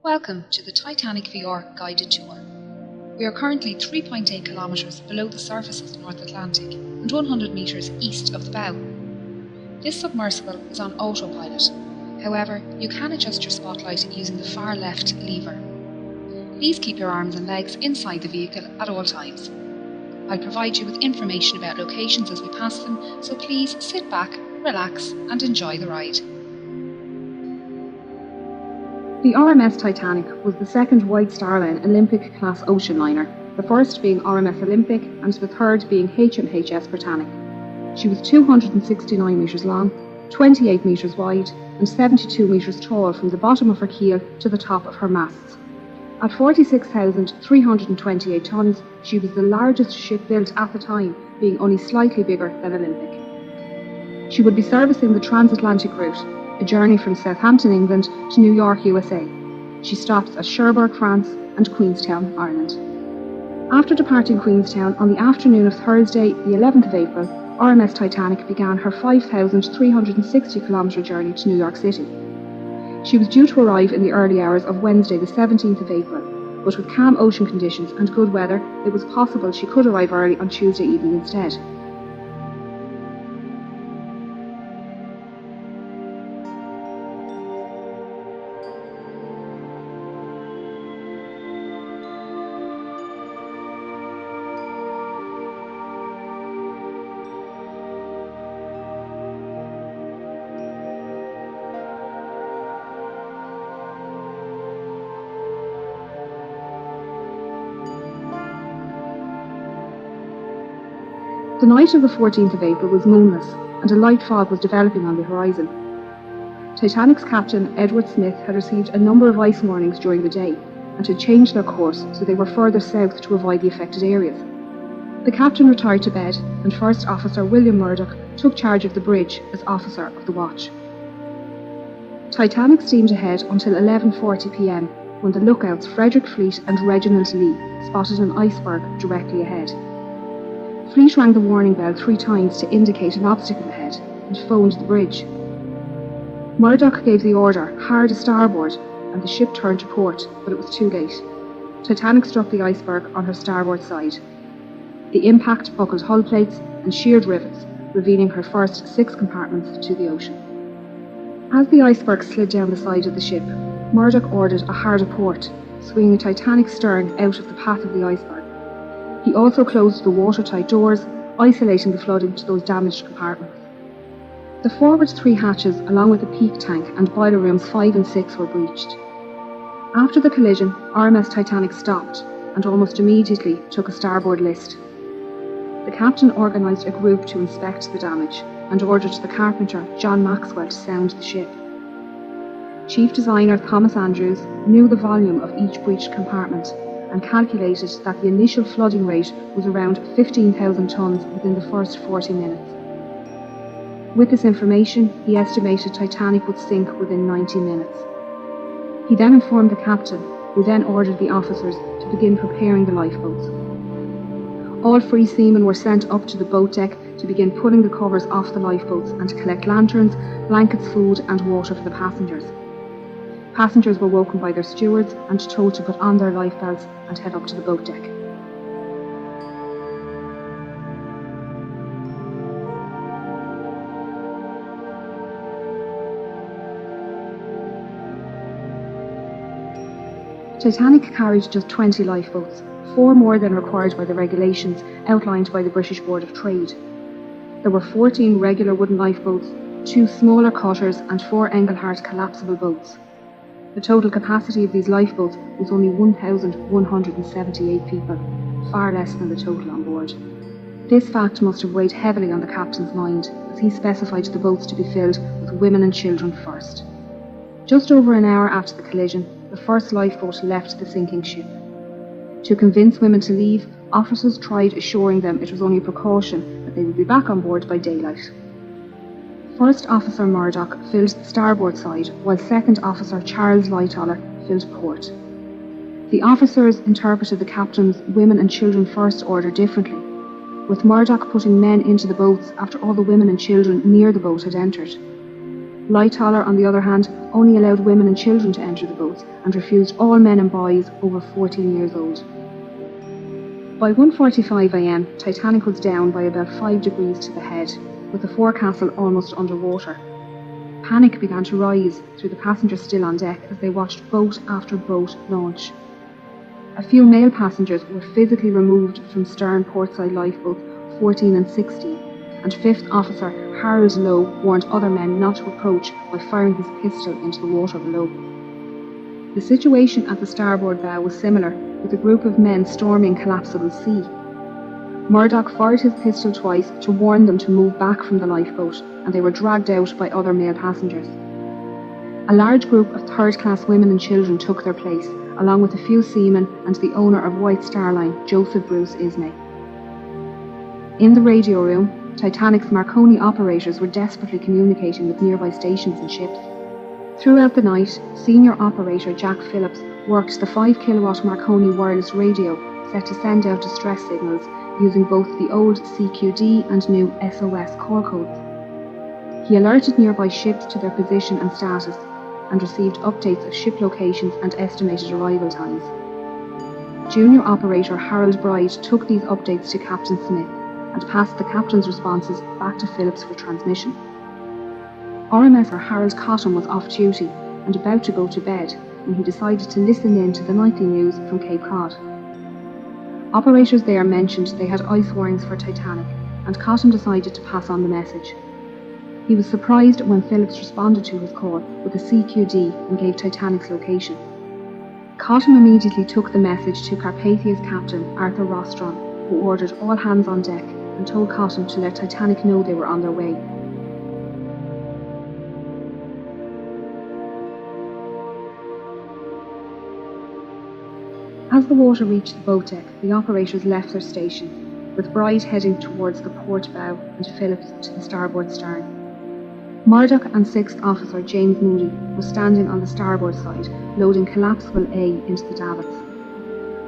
Welcome to the Titanic VR guided tour. We are currently 3.8 kilometres below the surface of the North Atlantic and 100 metres east of the bow. This submersible is on autopilot. However, you can adjust your spotlight using the far left lever. Please keep your arms and legs inside the vehicle at all times. I'll provide you with information about locations as we pass them, so please sit back, relax and enjoy the ride. The RMS Titanic was the second White Star Line Olympic-class ocean liner, the first being RMS Olympic and the third being HMHS Britannic. She was 269 metres long, 28 metres wide and 72 metres tall from the bottom of her keel to the top of her masts. At 46,328 tonnes, she was the largest ship built at the time, being only slightly bigger than Olympic. She would be servicing the transatlantic route, a journey from Southampton, England to New York, USA. She stops at Cherbourg, France and Queenstown, Ireland. After departing Queenstown on the afternoon of Thursday, the 11th of April, RMS Titanic began her 5,360-kilometre journey to New York City. She was due to arrive in the early hours of Wednesday, the 17th of April, but with calm ocean conditions and good weather, it was possible she could arrive early on Tuesday evening instead. The night of the 14th of April was moonless, and a light fog was developing on the horizon. Titanic's captain, Edward Smith, had received a number of ice warnings during the day, and had changed their course so they were further south to avoid the affected areas. The captain retired to bed, and First Officer William Murdoch took charge of the bridge as officer of the watch. Titanic steamed ahead until 11:40 p.m, when the lookouts Frederick Fleet and Reginald Lee spotted an iceberg directly ahead. Fleet rang the warning bell 3 times to indicate an obstacle ahead and phoned the bridge. Murdoch gave the order, hard a starboard, and the ship turned to port, but it was too late. Titanic struck the iceberg on her starboard side. The impact buckled hull plates and sheared rivets, revealing her first 6 compartments to the ocean. As the iceberg slid down the side of the ship, Murdoch ordered a hard a port, swinging Titanic's stern out of the path of the iceberg. He also closed the watertight doors, isolating the flooding to those damaged compartments. The forward 3 hatches, along with the peak tank and boiler rooms 5 and 6, were breached. After the collision, RMS Titanic stopped and almost immediately took a starboard list. The captain organised a group to inspect the damage and ordered the carpenter, John Maxwell, to sound the ship. Chief designer Thomas Andrews knew the volume of each breached compartment and calculated that the initial flooding rate was around 15,000 tonnes within the first 40 minutes. With this information, he estimated Titanic would sink within 90 minutes. He then informed the captain, who then ordered the officers to begin preparing the lifeboats. All free seamen were sent up to the boat deck to begin pulling the covers off the lifeboats and to collect lanterns, blankets, food and water for the passengers. Passengers were woken by their stewards and told to put on their life belts and head up to the boat deck. Titanic carried just 20 lifeboats, 4 more than required by the regulations outlined by the British Board of Trade. There were 14 regular wooden lifeboats, 2 smaller cutters and 4 Engelhart collapsible boats. The total capacity of these lifeboats was only 1,178 people, far less than the total on board. This fact must have weighed heavily on the captain's mind, as he specified the boats to be filled with women and children first. Just over an hour after the collision, the first lifeboat left the sinking ship. To convince women to leave, officers tried assuring them it was only a precaution, that they would be back on board by daylight. First Officer Murdoch filled the starboard side, while Second Officer Charles Lightoller filled port. The officers interpreted the captain's women and children first order differently, with Murdoch putting men into the boats after all the women and children near the boat had entered. Lightoller, on the other hand, only allowed women and children to enter the boats and refused all men and boys over 14 years old. By 1:45 a.m, Titanic was down by about 5 degrees to the head, with the forecastle almost underwater. Panic began to rise through the passengers still on deck as they watched boat after boat launch. A few male passengers were physically removed from stern portside lifeboats 14 and 16, and 5th Officer Harold Lowe warned other men not to approach by firing his pistol into the water below. The situation at the starboard bow was similar, with a group of men storming collapsible sea. Murdoch fired his pistol twice to warn them to move back from the lifeboat, and they were dragged out by other male passengers. A large group of third-class women and children took their place, along with a few seamen and the owner of White Star Line, Joseph Bruce Ismay. In the radio room, Titanic's Marconi operators were desperately communicating with nearby stations and ships. Throughout the night, senior operator Jack Phillips worked the 5-kilowatt Marconi wireless radio set to send out distress signals using both the old CQD and new SOS call codes. He alerted nearby ships to their position and status, and received updates of ship locations and estimated arrival times. Junior operator Harold Bride took these updates to Captain Smith and passed the captain's responses back to Phillips for transmission. RMSer Harold Cotton was off duty and about to go to bed when he decided to listen in to the nightly news from Cape Cod. Operators there mentioned they had ice warnings for Titanic, and Cotton decided to pass on the message. He was surprised when Phillips responded to his call with a CQD and gave Titanic's location. Cotton immediately took the message to Carpathia's captain, Arthur Rostron, who ordered all hands on deck and told Cotton to let Titanic know they were on their way. As the water reached the boat deck, the operators left their station, with Bride heading towards the port bow and Phillips to the starboard stern. Murdoch and 6th Officer James Moody was standing on the starboard side, loading collapsible A into the davits.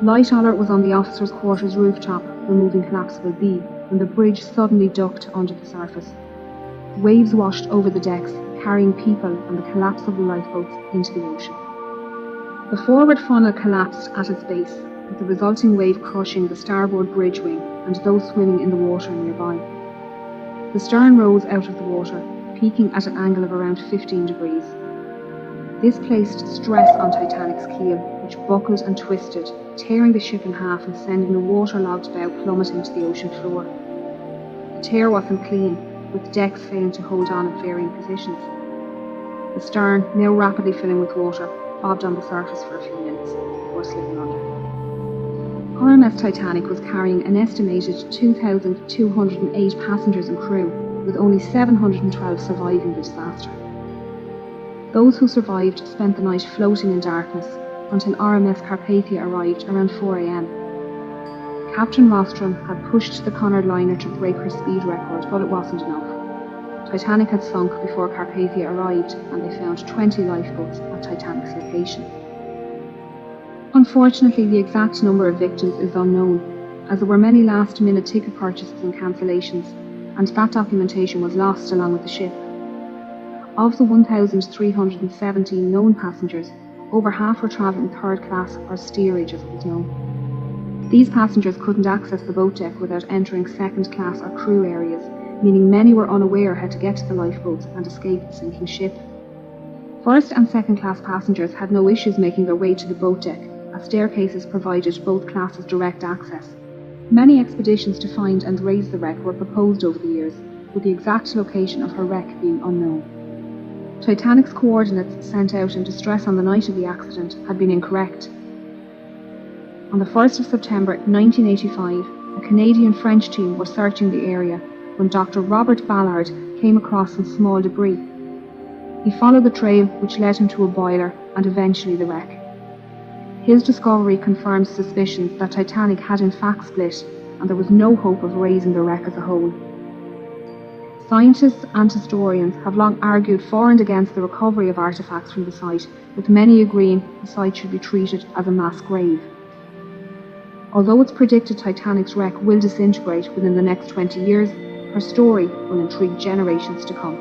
Lightoller was on the officers' quarters rooftop, removing collapsible B, when the bridge suddenly ducked under the surface. Waves washed over the decks, carrying people and the collapsible lifeboats into the ocean. The forward funnel collapsed at its base, with the resulting wave crushing the starboard bridge wing and those swimming in the water nearby. The stern rose out of the water, peaking at an angle of around 15 degrees. This placed stress on Titanic's keel, which buckled and twisted, tearing the ship in half and sending the waterlogged bow plummeting to the ocean floor. The tear wasn't clean, with decks failing to hold on at varying positions. The stern, now rapidly filling with water, bobbed on the surface for a few minutes before slipping under. RMS Titanic was carrying an estimated 2,208 passengers and crew, with only 712 surviving the disaster. Those who survived spent the night floating in darkness until RMS Carpathia arrived around 4 a.m. Captain Rostron had pushed the Cunard liner to break her speed record, but it wasn't enough. Titanic had sunk before Carpathia arrived, and they found 20 lifeboats at Titanic's location. Unfortunately, the exact number of victims is unknown, as there were many last-minute ticket purchases and cancellations, and that documentation was lost along with the ship. Of the 1,317 known passengers, over half were travelling third class or steerage as it was known. These passengers couldn't access the boat deck without entering second class or crew areas, meaning many were unaware how to get to the lifeboats and escape the sinking ship. First and second class passengers had no issues making their way to the boat deck, as staircases provided both classes direct access. Many expeditions to find and raise the wreck were proposed over the years, with the exact location of her wreck being unknown. Titanic's coordinates sent out in distress on the night of the accident had been incorrect. On the 1st of September 1985, a Canadian-French team were searching the area when Dr. Robert Ballard came across some small debris. He followed the trail which led him to a boiler and eventually the wreck. His discovery confirmed suspicions that Titanic had in fact split, and there was no hope of raising the wreck as a whole. Scientists and historians have long argued for and against the recovery of artefacts from the site, with many agreeing the site should be treated as a mass grave. Although it's predicted Titanic's wreck will disintegrate within the next 20 years, her story will intrigue generations to come.